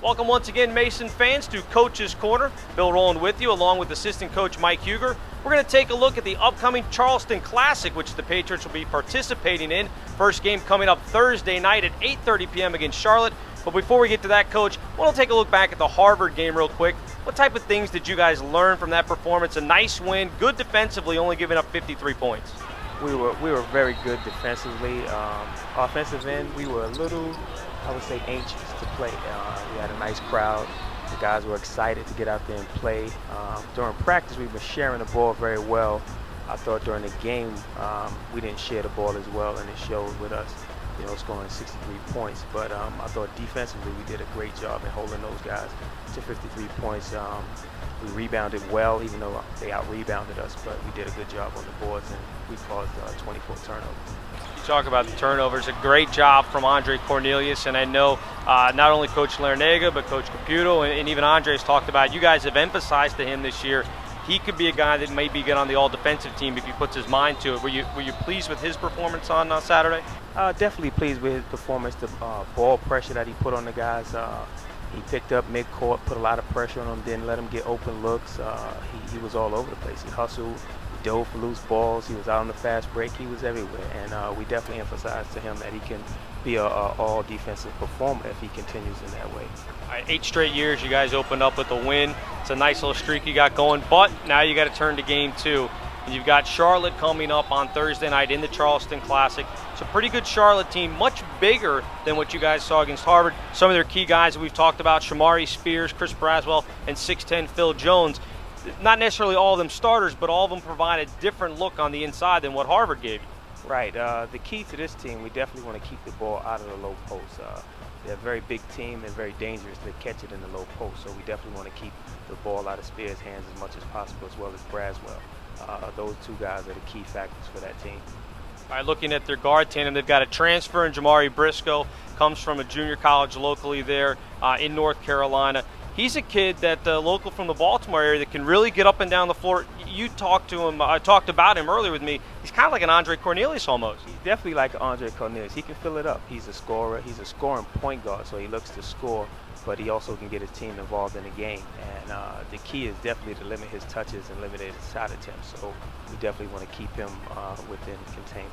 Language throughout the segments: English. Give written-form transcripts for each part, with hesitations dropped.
Welcome once again, Mason fans, to Coach's Corner. Bill Rohland with you, along with assistant coach Mike Huger. We're going to take a look at the upcoming Charleston Classic, which the Patriots will be participating in. First game coming up Thursday night at 8:30 p.m. against Charlotte. But before we get to that, Coach, I want to take a look back at the Harvard game real quick. What type of things did you guys learn from that performance? A nice win, good defensively, only giving up 53 points. We were very good defensively. Offensive end, we were a little, I would say, anxious to play. We had a nice crowd. The guys were excited to get out there and play. During practice, we were sharing the ball very well. I thought during the game, we didn't share the ball as well, and it showed with us, scoring 63 points. But I thought defensively, we did a great job in holding those guys to 53 points. We rebounded well, even though they out-rebounded us, but we did a good job on the boards, and we caused 24 turnovers. You talk about the turnovers, a great job from Andre Cornelius, and I know not only Coach Larinaga, but Coach Caputo, and even Andre's talked about, you guys have emphasized to him this year, he could be a guy that may be good on the all-defensive team if he puts his mind to it. Were you pleased with his performance on Saturday? Definitely pleased with his performance, the ball pressure that he put on the guys. He picked up mid-court, put a lot of pressure on them, didn't let them get open looks. He was all over the place. He hustled, he dove for loose balls, he was out on the fast break, he was everywhere. And we definitely emphasized to him that he can be an all-defensive performer if he continues in that way. All right, 8 straight years you guys opened up with a win. It's a nice little streak you got going, but now you got to turn to game 2. You've got Charlotte coming up on Thursday night in the Charleston Classic. It's a pretty good Charlotte team, much bigger than what you guys saw against Harvard. Some of their key guys that we've talked about, Jamari Spears, Chris Braswell, and 6'10" Phil Jones. Not necessarily all of them starters, but all of them provide a different look on the inside than what Harvard gave you. Right. The key to this team, we definitely want to keep the ball out of the low post. They're a very big team and very dangerous to catch it in the low post, so we definitely want to keep the ball out of Spears' hands as much as possible, as well as Braswell. Those two guys are the key factors for that team. All right, looking at their guard tandem, they've got a transfer in Jamari Briscoe, comes from a junior college locally there in North Carolina. He's a kid that local from the Baltimore area that can really get up and down the floor. You talked to him, I talked about him earlier with me. He's kind of like an Andre Cornelius almost. He's definitely like Andre Cornelius. He can fill it up. He's a scorer. He's a scoring point guard, so he looks to score, but he also can get his team involved in the game. And the key is definitely to limit his touches and limit his shot attempts. So we definitely want to keep him within containment.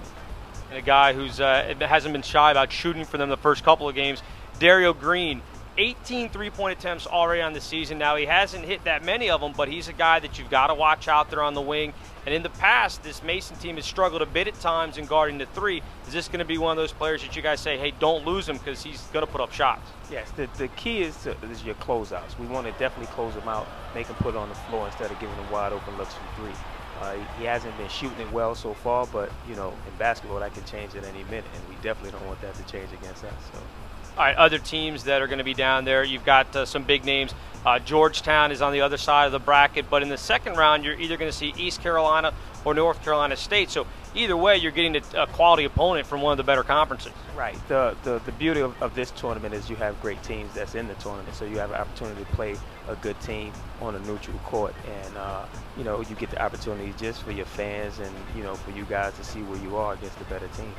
And a guy who's hasn't been shy about shooting for them the first couple of games, Dario Green. 18 three-point attempts already on the season. Now, he hasn't hit that many of them, but he's a guy that you've got to watch out there on the wing. And in the past, this Mason team has struggled a bit at times in guarding the three. Is this going to be one of those players that you guys say, hey, don't lose him because he's going to put up shots? Yes, the key is your closeouts. We want to definitely close him out, make him put it on the floor instead of giving him wide open looks from three. He hasn't been shooting it well so far, but, in basketball, that can change at any minute, and we definitely don't want that to change against us. So. All right, other teams that are going to be down there, you've got some big names. Georgetown is on the other side of the bracket, but in the second round, you're either going to see East Carolina or North Carolina State. So either way, you're getting a quality opponent from one of the better conferences. Right. The beauty of this tournament is you have great teams that's in the tournament, so you have an opportunity to play a good team on a neutral court, and you get the opportunity just for your fans and for you guys to see where you are against the better teams.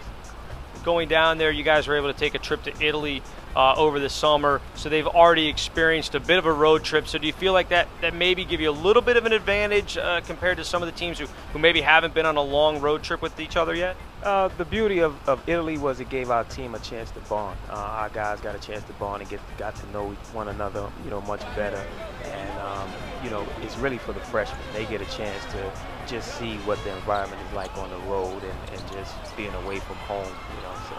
Going down there, you guys were able to take a trip to Italy over the summer, so they've already experienced a bit of a road trip. So do you feel like that maybe give you a little bit of an advantage compared to some of the teams who maybe haven't been on a long road trip with each other yet? The beauty of Italy was it gave our team a chance to bond. Our guys got a chance to bond and got to know one another, much better. And it's really for the freshmen. They get a chance to just see what the environment is like on the road and just being away from home. So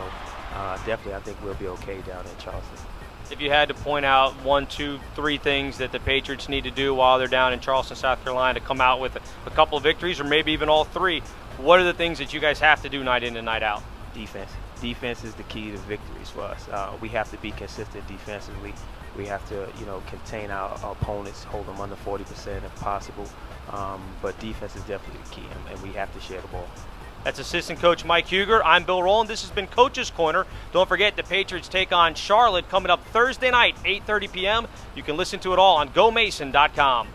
definitely, I think we'll be okay down in Charleston. If you had to point out 1, 2, 3 things that the Patriots need to do while they're down in Charleston, South Carolina, to come out with a couple of victories, or maybe even all 3, what are the things that you guys have to do night in and night out? Defense. Defense is the key to victories for us. We have to be consistent defensively. We have to, contain our opponents, hold them under 40% if possible. But defense is definitely the key, and we have to share the ball. That's assistant coach Mike Huger. I'm Bill Rohland. This has been Coach's Corner. Don't forget, the Patriots take on Charlotte coming up Thursday night, 8:30 p.m. You can listen to it all on GoMason.com.